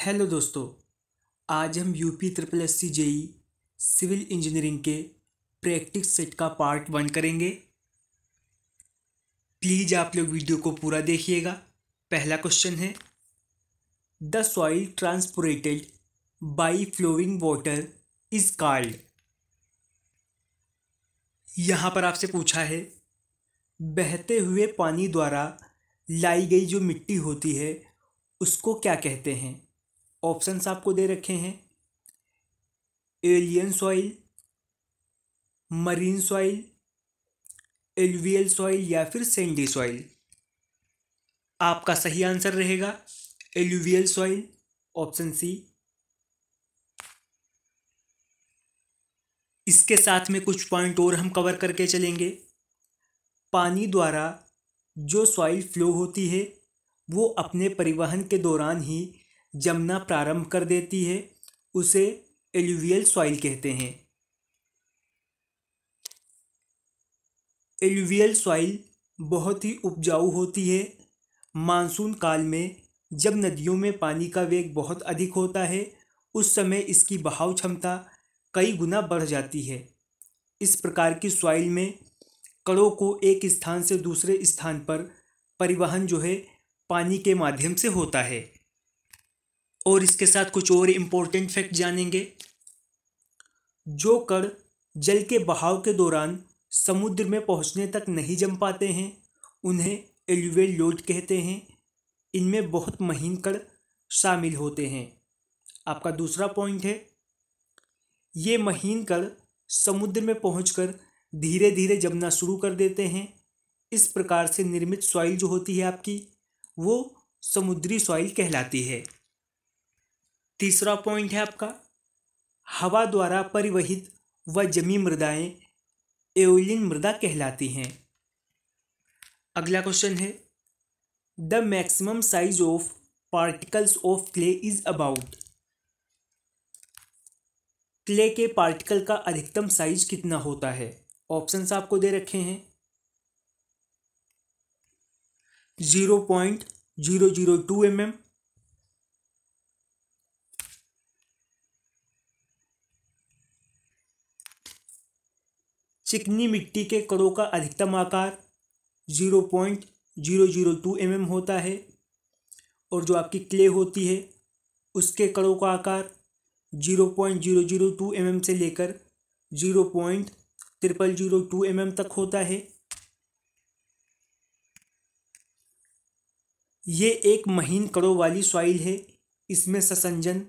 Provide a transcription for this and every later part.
Hello दोस्तों। आज हम UP triple S C JE civil engineering के प्रैक्टिस सेट का पार्ट 1 करेंगे। प्लीज़ आप लोग वीडियो को पूरा देखिएगा। पहला क्वेश्चन है, the soil transported by flowing water is called. यहाँ पर आपसे पूछा है, बहते हुए पानी द्वारा लाई गई जो मिट्टी होती है उसको क्या कहते हैं। ऑप्शंस आपको दे रखे हैं, alien soil, marine soil, alluvial soil या फिर सैंडी सॉइल। आपका सही आंसर रहेगा एलुवियल सॉइल, ऑप्शन सी। इसके साथ में कुछ पॉइंट और हम कवर करके चलेंगे। पानी द्वारा जो सॉइल फ्लो होती है वो अपने परिवहन के दौरान ही जमना प्रारंभ कर देती है, उसे एलुवियल सॉइल कहते हैं। एलुवियल सॉइल बहुत ही उपजाऊ होती है। मानसून काल में जब नदियों में पानी का वेग बहुत अधिक होता है उस समय इसकी बहाव क्षमता कई गुना बढ़ जाती है। इस प्रकार की सॉइल में कणों को एक स्थान से दूसरे स्थान पर परिवहन जो है पानी के माध्यम से होता है। और इसके साथ कुछ और इम्पोर्टेंट फैक्ट जानेंगे। जो कण जल के बहाव के दौरान समुद्र में पहुंचने तक नहीं जम पाते हैं उन्हें एलुवियल लोड कहते हैं। इनमें बहुत महीन कण शामिल होते हैं। आपका दूसरा पॉइंट है, ये महीन कण समुद्र में पहुंचकर धीरे धीरे जमना शुरू कर देते हैं। इस प्रकार से निर्मित सॉइल जो होती है आपकी वो समुद्री सॉइल कहलाती है। तीसरा पॉइंट है आपका, हवा द्वारा परिवहित व जमी मृदाएं एओलियन मृदा कहलाती हैं। अगला क्वेश्चन है, the maximum size of particles of clay is about. Clay के पार्टिकल का अधिकतम साइज कितना होता है। ऑप्शंस आपको दे रखे हैं, 0.002 mm, चिकनी मिट्टी के कणों का अधिकतम आकार 0.002 mm होता है, और जो आपकी क्ले होती है उसके कणों का आकार 0.002 mm से लेकर 0.0002 mm तक होता है। ये एक महीन कणों वाली सॉइल है। इसमें ससंजन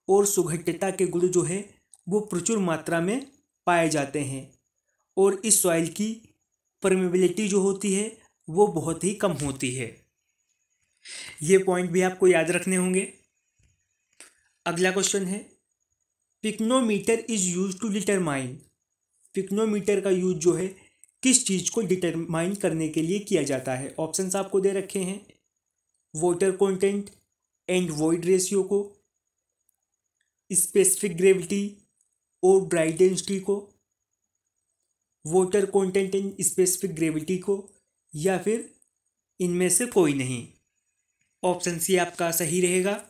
और सुघट्यता के गुण जो है वो प्रचुर मात्रा में पाए जाते हैं, और इस सॉइल की परमेबिलिटी जो होती है वो बहुत ही कम होती है। ये पॉइंट भी आपको याद रखने होंगे। अगला क्वेश्चन है, pycnometer is use to determine. Pycnometer का यूज जो है किस चीज को डिटरमाइन करने के लिए किया जाता है। ऑप्शंस आपको दे रखे हैं, water content and void ratio को, स्पेसिफिक ग्रेविटी और ड्राई डेंसिटी को, water content and specific gravity को, या फिर इनमें से कोई नहीं। ऑप्शन सी आपका सही रहेगा,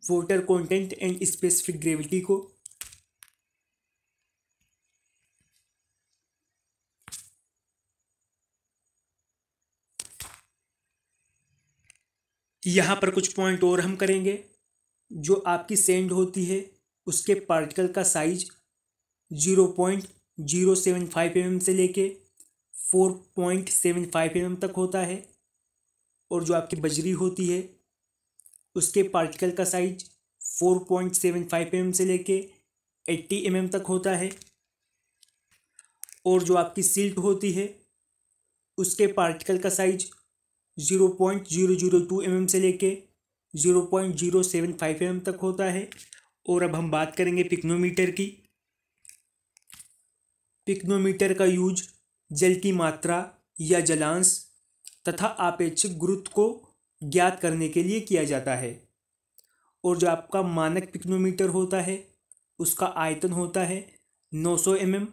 water content and specific gravity को। यहाँ पर कुछ पॉइंट और हम करेंगे। जो आपकी सैंड होती है उसके पार्टिकल का साइज 0.075 mm से लेके 4.75 mm तक होता है, और जो आपकी बजरी होती है उसके पार्टिकल का साइज 4.75 mm से लेके 80 mm तक होता है, और जो आपकी सिल्ट होती है उसके पार्टिकल का साइज 0.002 mm से लेके 0.075 mm तक होता है। और अब हम बात करेंगे पिक्नोमीटर की। पिक्नोमीटर का यूज जल की मात्रा या जलांश तथा आपेक्षिक गुरुत्व को ज्ञात करने के लिए किया जाता है, और जो आपका मानक पिक्नोमीटर होता है उसका आयतन होता है 900 mm,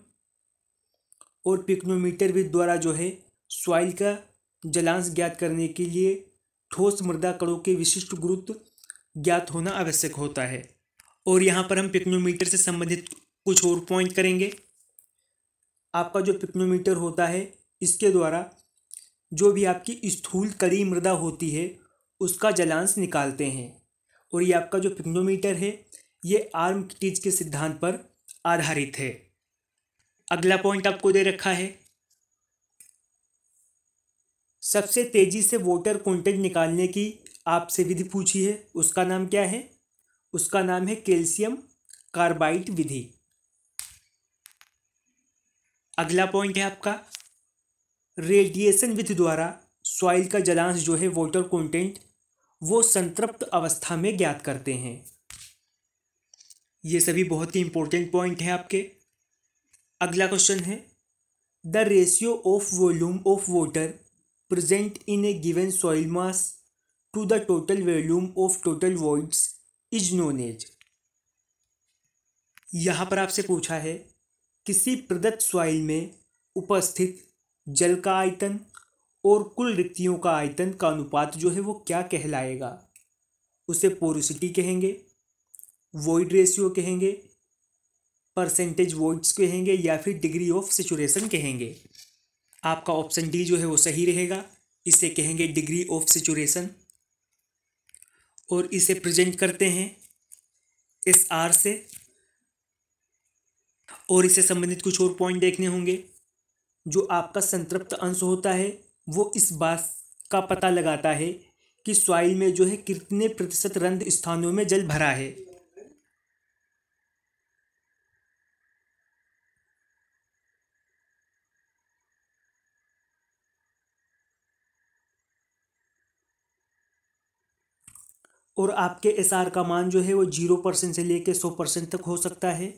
और पिक्नोमीटर विद द्वारा जो है सॉइल का जलांश ज्ञात करने के लिए ठोस मृदा कणों के विशिष्ट गुरुत्व ज्ञात होना आवश्यक होता है। और यहाँ पर हम पिक्नोमीटर से संबंधित कुछ और पॉइंट करेंगे। आपका जो पिक्नोमीटर होता है, इसके द्वारा जो भी आपकी स्थूल कड़ी मृदा होती है उसका जलांश निकालते हैं। और ये आपका जो पिक्नोमीटर है ये आर्मस्ट्रांग के सिद्धांत पर आधारित है। अगला पॉइंट आपको दे रखा है, सबसे तेजी से वाटर कंटेंट निकालने की आपसे विधि पूछी है, उसका नाम क्या है? उसका नाम है कैल्शियम कार्बाइड विधि। अगला पॉइंट है आपका, रेडिएशन विधि द्वारा सॉइल का जलांश जो है वाटर कंटेंट वो संतृप्त अवस्था में ज्ञात करते हैं। ये सभी बहुत ही इंपॉर्टेंट पॉइंट है आपके। अगला क्वेश्चन है, the ratio of volume of water present in a given soil mass to the total volume of total voids is known as. यहाँ पर आपसे पूछा है, किसी प्रदत्त सॉइल में उपस्थित जल का आयतन और कुल रिक्तियों का आयतन का अनुपात जो है वो क्या कहलाएगा? उसे पोरोसिटी कहेंगे, वॉइड रेशियो कहेंगे, परसेंटेज वॉइड्स कहेंगे या फिर डिग्री ऑफ सैचुरेशन कहेंगे। आपका ऑप्शन डी जो है वो सही रहेगा, इसे कहेंगे डिग्री ऑफ सैचुरेशन। और इसे प्रेजेंट करते हैं एस आर से। और इससे संबंधित कुछ और पॉइंट देखने होंगे। जो आपका संतृप्त अंश होता है वो इस बात का पता लगाता है कि सॉइल में जो है कितने प्रतिशत रंध्र स्थानों में जल भरा है। और आपके एस आर का मान जो है वो 0% से लेकर 100% तक हो सकता है।